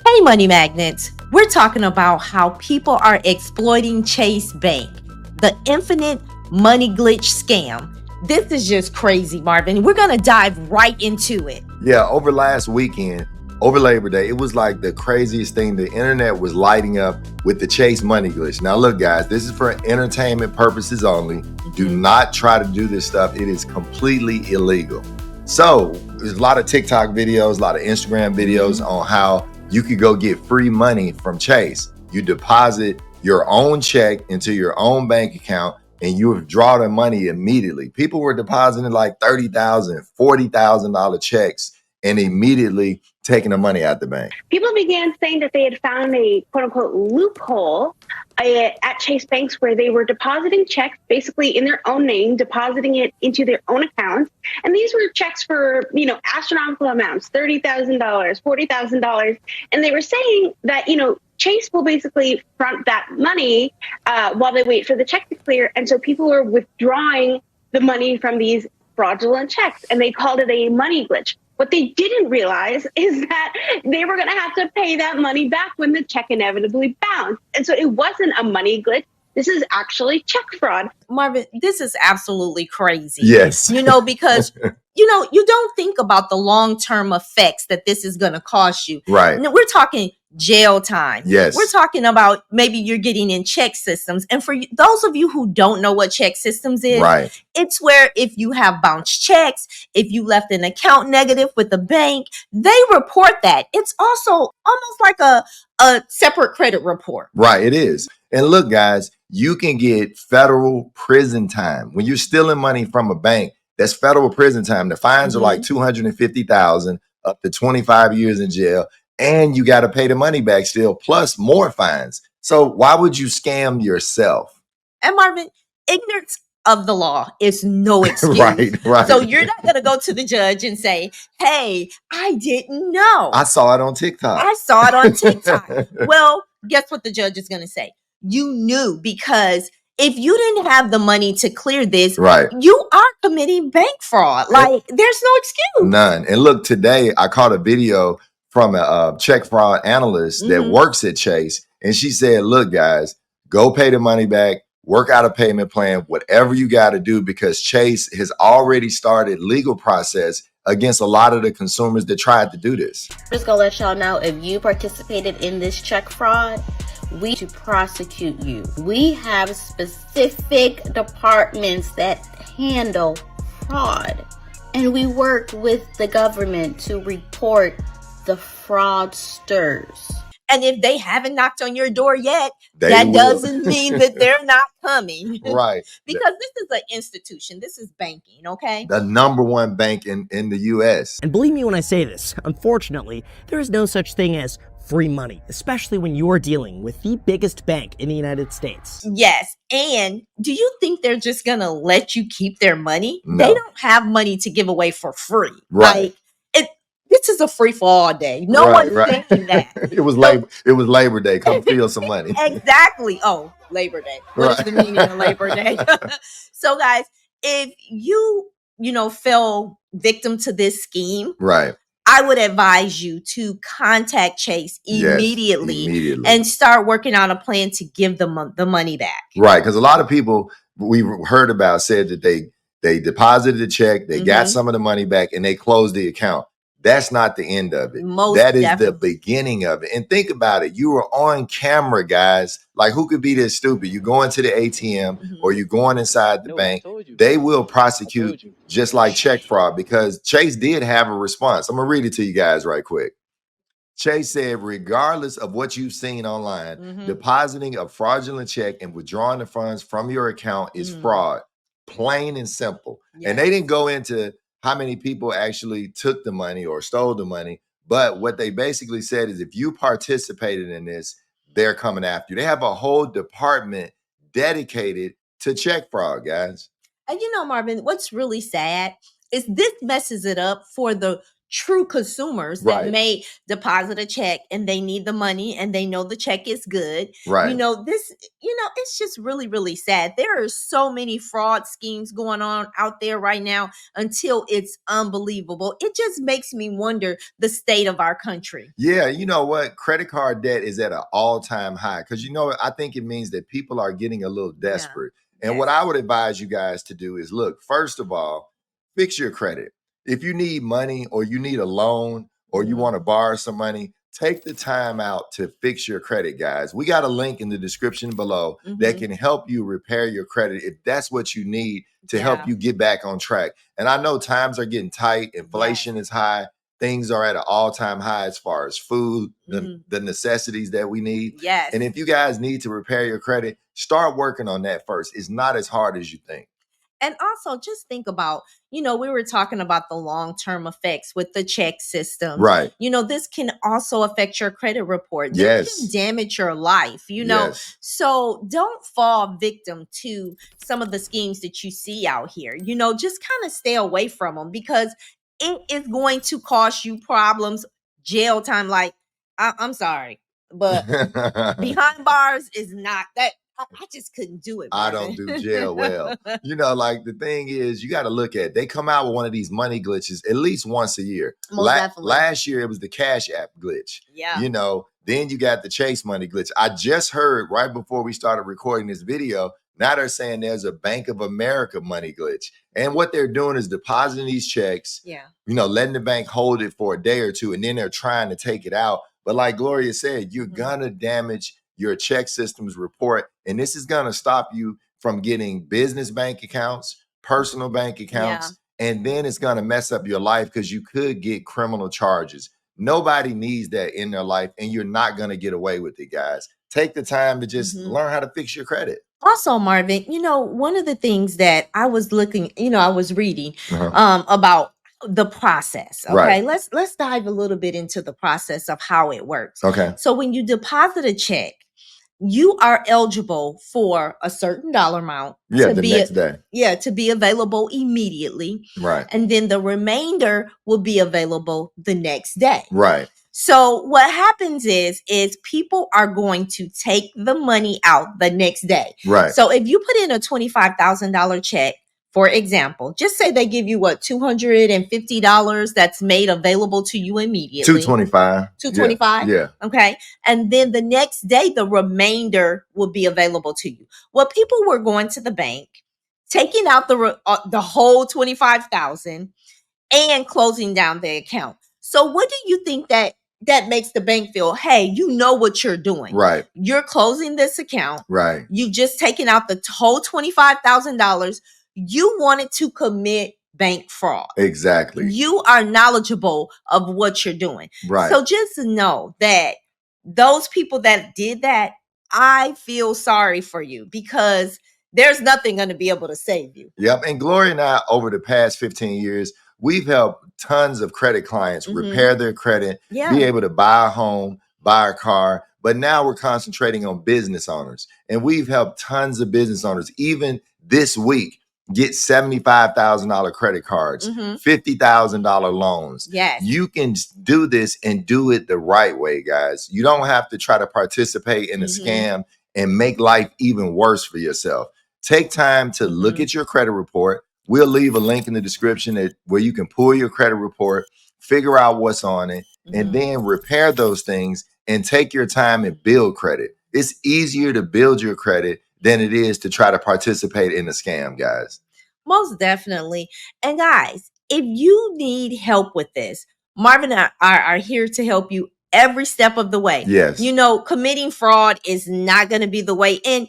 Hey, money magnets. We're talking about how people are exploiting Chase Bank, the infinite money glitch scam. This is just crazy, Marvin. We're going to dive right into it. Yeah, over last weekend, over Labor Day, it was like the craziest thing. The internet was lighting up with the Chase money glitch. Now, look, guys, this is for entertainment purposes only. Do not try to do this stuff. It is completely illegal. So, there's a lot of TikTok videos, a lot of Instagram videos on how you could go get free money from Chase. You deposit your own check into your own bank account and you withdraw the money immediately. People were depositing like $30,000, $40,000 checks and immediately taking the money out the bank. People began saying that they had found a quote unquote loophole at Chase banks where they were depositing checks basically in their own name, depositing it into their own accounts. And these were checks for, astronomical amounts, $30,000, $40,000. And they were saying that, Chase will basically front that money while they wait for the check to clear. And so people were withdrawing the money from these fraudulent checks, and they called it a money glitch. What they didn't realize is that they were going to have to pay that money back when the check inevitably bounced. And so it wasn't a money glitch. This is actually check fraud. Marvin, this is absolutely crazy. Yes. Because, you don't think about the long-term effects that this is going to cost you. Right. We're talking jail time. Yes. We're talking about maybe you're getting in check systems. And for those of you who don't know what check systems is, right, it's where if you have bounced checks, if you left an account negative with the bank, they report that. It's also almost like a separate credit report. Right, it is. And look, guys, you can get federal prison time. When you're stealing money from a bank, that's federal prison time. The fines are like $250,000 up to 25 years in jail. And you got to pay the money back still, plus more fines. So why would you scam yourself? And Marvin, ignorance of the law is no excuse. Right. So you're not going to go to the judge and say, hey, I didn't know. I saw it on TikTok. Well, guess what the judge is going to say? You knew, because if you didn't have the money to clear this, you are committing bank fraud. Like, there's no excuse. None. And look, today I caught a video from a check fraud analyst that works at Chase. And she said, look, guys, go pay the money back, work out a payment plan, whatever you got to do, because Chase has already started legal process against a lot of the consumers that tried to do this. Just gonna let y'all know, if you participated in this check fraud, we to prosecute you. We have specific departments that handle fraud, and we work with the government to report the fraudsters. And if they haven't knocked on your door yet, that doesn't mean that they're not coming. Right. Because this is an institution. This is banking, okay? The number one bank in the U.S. And believe me when I say this, unfortunately, there is no such thing as free money, especially when you're dealing with the biggest bank in the United States. Yes. And do you think they're just going to let you keep their money? No. They don't have money to give away for free. Right. This is a free for all day. No one's thinking that. It was Labor Day. Come steal some money. Exactly. Oh, Labor Day. What is the meaning of Labor Day? So, guys, if you fell victim to this scheme, right, I would advise you to contact Chase immediately and start working on a plan to give them the money back. Right, because a lot of people we heard about said that they deposited the check, they got some of the money back, and they closed the account. That's not the end of it. That is the beginning of it. And think about it. You were on camera, guys. Like, who could be this stupid? You going to the ATM or you going inside the bank. They will prosecute just like check fraud, because Chase did have a response. I'm going to read it to you guys right quick. Chase said, regardless of what you've seen online, depositing a fraudulent check and withdrawing the funds from your account is fraud. Plain and simple. Yes. And they didn't go into how many people actually took the money or stole the money. But what they basically said is if you participated in this, they're coming after you. They have a whole department dedicated to check fraud, guys. And Marvin, what's really sad is this messes it up for the true consumers that may deposit a check and they need the money and they know the check is good. Right. It's just really, really sad. There are so many fraud schemes going on out there right now until it's unbelievable. It just makes me wonder the state of our country. Yeah, you know what? Credit card debt is at an all-time high because I think it means that people are getting a little desperate. And what I would advise you guys to do is look, first of all, fix your credit. If you need money or you need a loan or you want to borrow some money, take the time out to fix your credit, guys. We got a link in the description below that can help you repair your credit if that's what you need to help you get back on track. And I know times are getting tight, inflation is high. Things are at an all-time high as far as food, the necessities that we need. Yes. And if you guys need to repair your credit, start working on that first. It's not as hard as you think. And also just think about, we were talking about the long-term effects with the check system. Right. This can also affect your credit report. Yes. This can damage your life, Yes. So don't fall victim to some of the schemes that you see out here. Just kind of stay away from them because it is going to cost you problems, jail time. Like, I'm sorry, but behind bars is not that. I just couldn't do it, Marvin. I don't do jail well. Like the thing is, you got to look at, they come out with one of these money glitches at least once a year. Definitely. Last year, it was the Cash App glitch. Yeah. Then you got the Chase money glitch. I just heard right before we started recording this video, now they're saying there's a Bank of America money glitch. And what they're doing is depositing these checks, letting the bank hold it for a day or two, and then they're trying to take it out. But like Gloria said, you're going to damage your check system's report. And this is going to stop you from getting business bank accounts, personal bank accounts, and then it's going to mess up your life because you could get criminal charges. Nobody needs that in their life, and you're not going to get away with it, guys. Take the time to just learn how to fix your credit. Also, Marvin, one of the things that I was I was reading about the process. Okay. Right. Let's dive a little bit into the process of how it works. Okay. So when you deposit a check, you are eligible for a certain dollar amount next day. To be available immediately. Right. And then the remainder will be available the next day. Right. So what happens is people are going to take the money out the next day. Right. So if you put in a $25,000 check, for example, just say they give you $250 that's made available to you immediately. $225. $225? Yeah. Okay. And then the next day, the remainder will be available to you. Well, people were going to the bank, taking out the whole $25,000 and closing down the account. So what do you think that makes the bank feel? Hey, you know what you're doing. Right. You're closing this account. Right. You just taken out the whole $25,000. You wanted to commit bank fraud. Exactly. You are knowledgeable of what you're doing. Right. So just know that those people that did that, I feel sorry for you because there's nothing going to be able to save you. Yep. And Gloria and I, over the past 15 years, we've helped tons of credit clients repair their credit, be able to buy a home, buy a car. But now we're concentrating on business owners. And we've helped tons of business owners, even this week, get $75,000 credit cards, $50,000 loans. Yes. You can do this and do it the right way, guys. You don't have to try to participate in a scam and make life even worse for yourself. Take time to look at your credit report. We'll leave a link in the description where you can pull your credit report, figure out what's on it, and then repair those things and take your time and build credit. It's easier to build your credit than it is to try to participate in a scam, guys. Most definitely. And guys, if you need help with this, Marvin and I are here to help you every step of the way. Yes. Committing fraud is not going to be the way. And,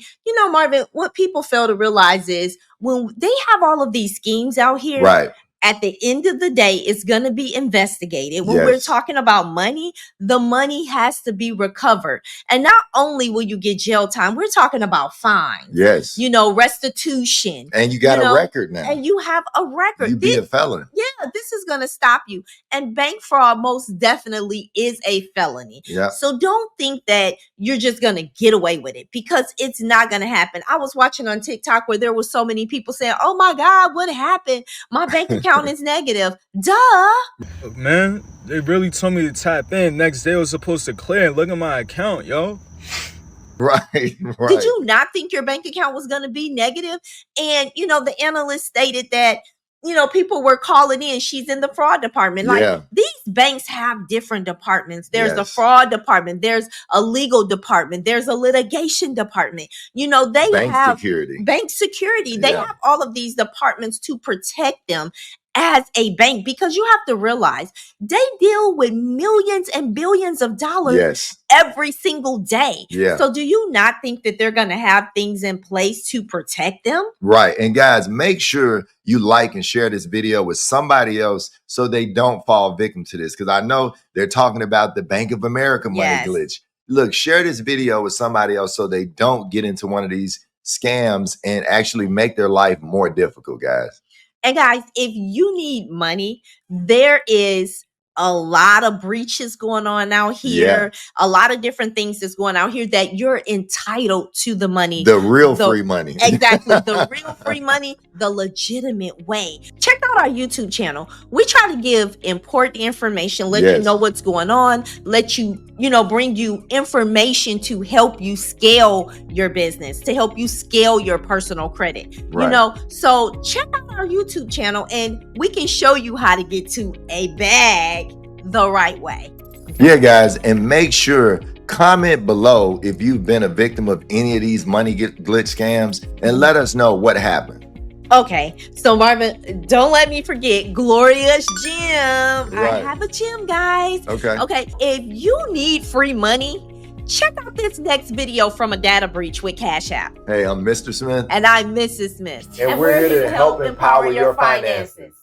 Marvin, what people fail to realize is when they have all of these schemes out here, right, at the end of the day, it's going to be investigated. When we're talking about money, the money has to be recovered. And not only will you get jail time, we're talking about fines. Yes. Restitution. And you got a record now. And you have a record. You be a felon. Yeah, this is going to stop you. And bank fraud most definitely is a felony. Yep. So don't think that you're just going to get away with it because it's not going to happen. I was watching on TikTok where there were so many people saying, oh my God, what happened? My bank account account is negative. Duh. Man, they really told me to tap in. Next day I was supposed to clear and look at my account, yo. Right. Did you not think your bank account was going to be negative? And, the analyst stated that, people were calling in. She's in the fraud department. Like, these banks have different departments. There's a fraud department. There's a legal department. There's a litigation department. They have bank security. They have all of these departments to protect them as a bank, because you have to realize they deal with millions and billions of dollars every single day. So do you not think that they're going to have things in place to protect them? Right. And guys, make sure you like and share this video with somebody else so they don't fall victim to this. Because I know they're talking about the Bank of America money glitch. Look, share this video with somebody else so they don't get into one of these scams and actually make their life more difficult, guys. And guys, if you need money, there is a lot of breaches going on out here. A lot of different things that's going out here that you're entitled to the money. The real free money. Exactly. The real free money, the legitimate way. Check out our YouTube channel. We try to give important information, let you know what's going on, let you, bring you information to help you scale your business, to help you scale your personal credit. So check out our YouTube channel and we can show you how to get to a bag the right way. Yeah, guys, and make sure comment below if you've been a victim of any of these money glitch scams and let us know what happened. Okay, so Marvin, don't let me forget Gloria's Gym. I have a gym, guys. Okay, if you need free money, check out this next video from a data breach with Cash App. Hey, I'm Mr. Smith. And I'm Mrs. Smith. And we're here to help empower your finances.